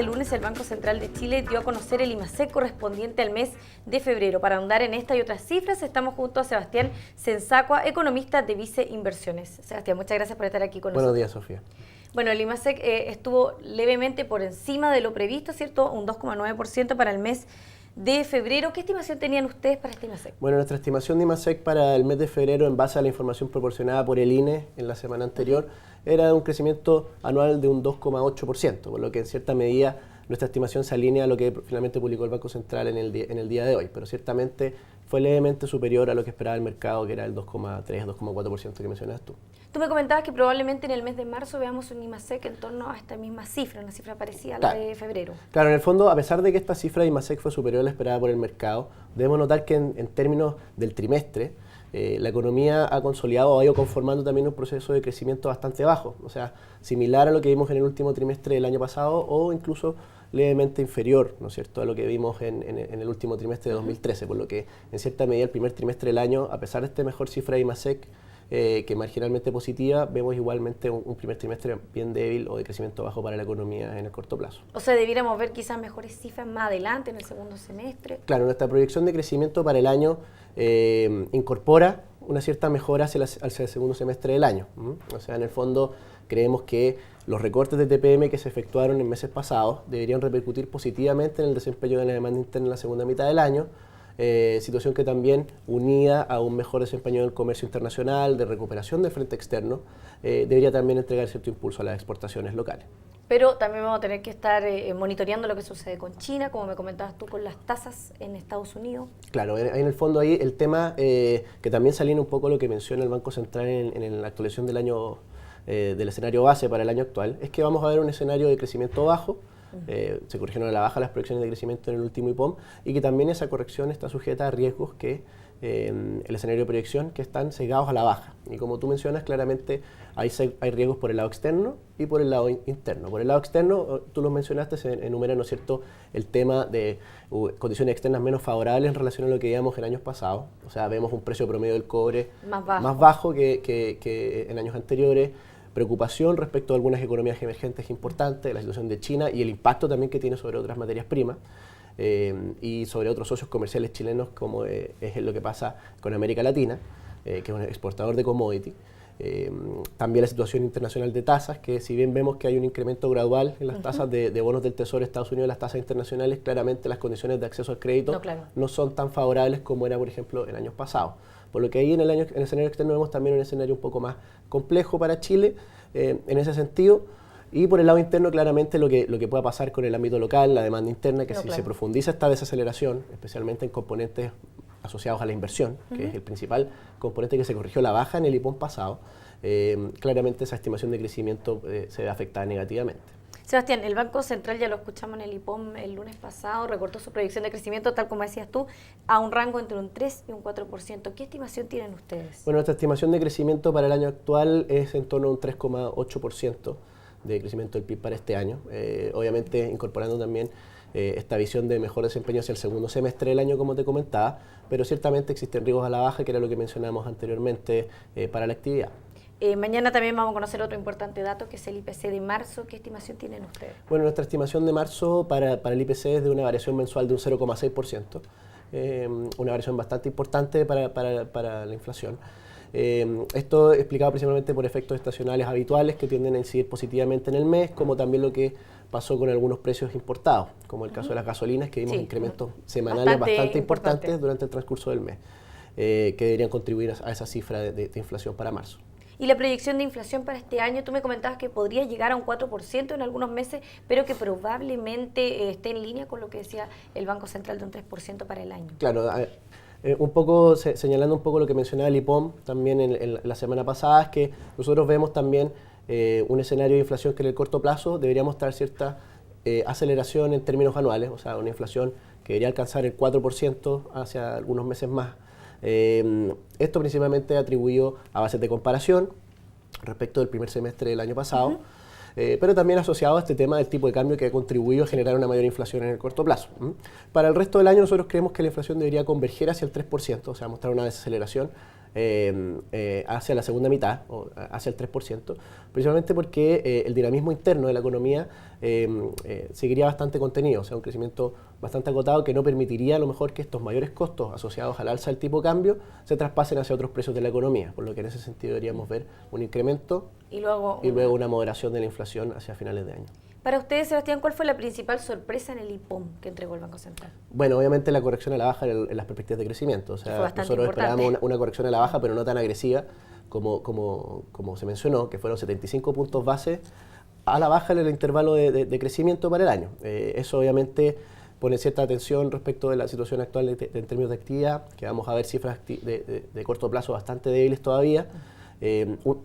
este lunes el Banco Central de Chile dio a conocer el IMASEC correspondiente al mes de febrero. Para ahondar en esta y otras cifras, estamos junto a Sebastián Sensacua, economista de Vice Inversiones. Sebastián, muchas gracias por estar aquí con nosotros. Buenos días, Sofía. Bueno, el IMASEC estuvo levemente por encima de lo previsto, ¿cierto? Un 2,9% para el mes de febrero. ¿Qué estimación tenían ustedes para este IMASEC? Bueno, nuestra estimación de IMASEC para el mes de febrero, en base a la información proporcionada por el INE en la semana anterior, era de un crecimiento anual de un 2,8%, por lo que en cierta medida nuestra estimación se alinea a lo que finalmente publicó el Banco Central en el día de hoy, pero ciertamente fue levemente superior a lo que esperaba el mercado, que era el 2,3-2,4% que mencionas tú. Tú me comentabas que probablemente en el mes de marzo veamos un IMASEC en torno a esta misma cifra, una cifra parecida a la de febrero. Claro, en el fondo, a pesar de que esta cifra de IMASEC fue superior a la esperada por el mercado, debemos notar que en términos del trimestre, la economía ha consolidado o ha ido conformando también un proceso de crecimiento bastante bajo, o sea, similar a lo que vimos en el último trimestre del año pasado o incluso levemente inferior, ¿no es cierto?, a lo que vimos en el último trimestre de 2013, por lo que en cierta medida el primer trimestre del año, a pesar de esta mejor cifra de IMASEC, que marginalmente positiva, vemos igualmente un primer trimestre bien débil o de crecimiento bajo para la economía en el corto plazo. O sea, debiéramos ver quizás mejores cifras más adelante, en el segundo semestre. Claro, nuestra proyección de crecimiento para el año incorpora una cierta mejora hacia el segundo semestre del año. O sea, en el fondo creemos que los recortes de TPM que se efectuaron en meses pasados deberían repercutir positivamente en el desempeño de la demanda interna en la segunda mitad del año, situación que también, unida a un mejor desempeño del comercio internacional, de recuperación del frente externo, debería también entregar cierto impulso a las exportaciones locales. Pero también vamos a tener que estar monitoreando lo que sucede con China, como me comentabas tú, con las tasas en Estados Unidos. Claro, en el fondo ahí el tema que también se alinea un poco a lo que menciona el Banco Central en la actualización del año del escenario base para el año actual, es que vamos a ver un escenario de crecimiento bajo. Se corrigieron a la baja las proyecciones de crecimiento en el último IPOM y que también esa corrección está sujeta a riesgos que el escenario de proyección que están cegados a la baja. Y como tú mencionas, claramente hay riesgos por el lado externo y por el lado interno. Por el lado externo, tú lo mencionaste, se enumera, ¿no es cierto?, el tema de condiciones externas menos favorables en relación a lo que veíamos en años pasados. O sea, vemos un precio promedio del cobre más bajo que en años anteriores. Preocupación respecto a algunas economías emergentes importantes, la situación de China y el impacto también que tiene sobre otras materias primas y sobre otros socios comerciales chilenos, como es lo que pasa con América Latina, que es un exportador de commodity. También la situación internacional de tasas, que si bien vemos que hay un incremento gradual en las tasas de bonos del Tesoro de Estados Unidos, las tasas internacionales, claramente las condiciones de acceso al crédito no son tan favorables como era, por ejemplo, en años pasados. Por lo que ahí en el escenario externo vemos también un escenario un poco más complejo para Chile en ese sentido. Y por el lado interno, claramente lo que pueda pasar con el ámbito local, la demanda interna, que si se profundiza esta desaceleración, especialmente en componentes asociados a la inversión, que es el principal componente que se corrigió la baja en el IPOM pasado, claramente esa estimación de crecimiento se ve afectada negativamente. Sebastián, el Banco Central, ya lo escuchamos en el IPOM el lunes pasado, recortó su proyección de crecimiento, tal como decías tú, a un rango entre un 3 y un 4%. ¿Qué estimación tienen ustedes? Bueno, nuestra estimación de crecimiento para el año actual es en torno a un 3,8% de crecimiento del PIB para este año, obviamente incorporando también esta visión de mejor desempeño hacia el segundo semestre del año, como te comentaba, pero ciertamente existen riesgos a la baja, que era lo que mencionamos anteriormente para la actividad. Mañana también vamos a conocer otro importante dato, que es el IPC de marzo. ¿Qué estimación tienen ustedes? Bueno, nuestra estimación de marzo para el IPC es de una variación mensual de un 0,6%, una variación bastante importante para la inflación. Esto explicado principalmente por efectos estacionales habituales que tienden a incidir positivamente en el mes, como también lo que pasó con algunos precios importados, como el caso de las gasolinas, que vimos incrementos semanales bastante importantes durante el transcurso del mes, que deberían contribuir a esa cifra de inflación para marzo. Y la proyección de inflación para este año, tú me comentabas que podría llegar a un 4% en algunos meses, pero que probablemente esté en línea con lo que decía el Banco Central de un 3% para el año. Claro, un poco señalando un poco lo que mencionaba el IPOM también en la semana pasada, es que nosotros vemos también un escenario de inflación que en el corto plazo debería mostrar cierta aceleración en términos anuales, o sea, una inflación que debería alcanzar el 4% hacia algunos meses más. Esto principalmente atribuido a bases de comparación respecto del primer semestre del año pasado, pero también asociado a este tema del tipo de cambio que ha contribuido a generar una mayor inflación en el corto plazo. Para el resto del año nosotros creemos que la inflación debería converger hacia el 3%, o sea, mostrar una desaceleración hacia la segunda mitad, o hacia el 3%, principalmente porque el dinamismo interno de la economía seguiría bastante contenido, o sea, un crecimiento bastante acotado que no permitiría a lo mejor que estos mayores costos asociados al alza del tipo de cambio se traspasen hacia otros precios de la economía, por lo que en ese sentido deberíamos ver un incremento y luego una moderación de la inflación hacia finales de año. Para ustedes, Sebastián, ¿cuál fue la principal sorpresa en el IPOM que entregó el Banco Central? Bueno, obviamente la corrección a la baja en las perspectivas de crecimiento. O sea, nosotros esperábamos una corrección a la baja, pero no tan agresiva como se mencionó, que fueron 75 puntos base a la baja en el intervalo de crecimiento para el año. Eso obviamente pone cierta atención respecto de la situación actual en términos de actividad, que vamos a ver cifras de corto plazo bastante débiles todavía.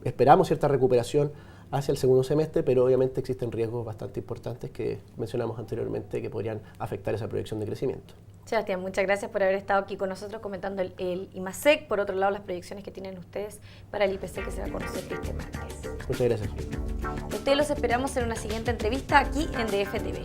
Esperamos cierta recuperación hacia el segundo semestre, pero obviamente existen riesgos bastante importantes que mencionamos anteriormente que podrían afectar esa proyección de crecimiento. Sebastián, muchas gracias por haber estado aquí con nosotros comentando el IMASEC, por otro lado las proyecciones que tienen ustedes para el IPC que se va a conocer este martes. Muchas gracias. Ustedes los esperamos en una siguiente entrevista aquí en DF TV.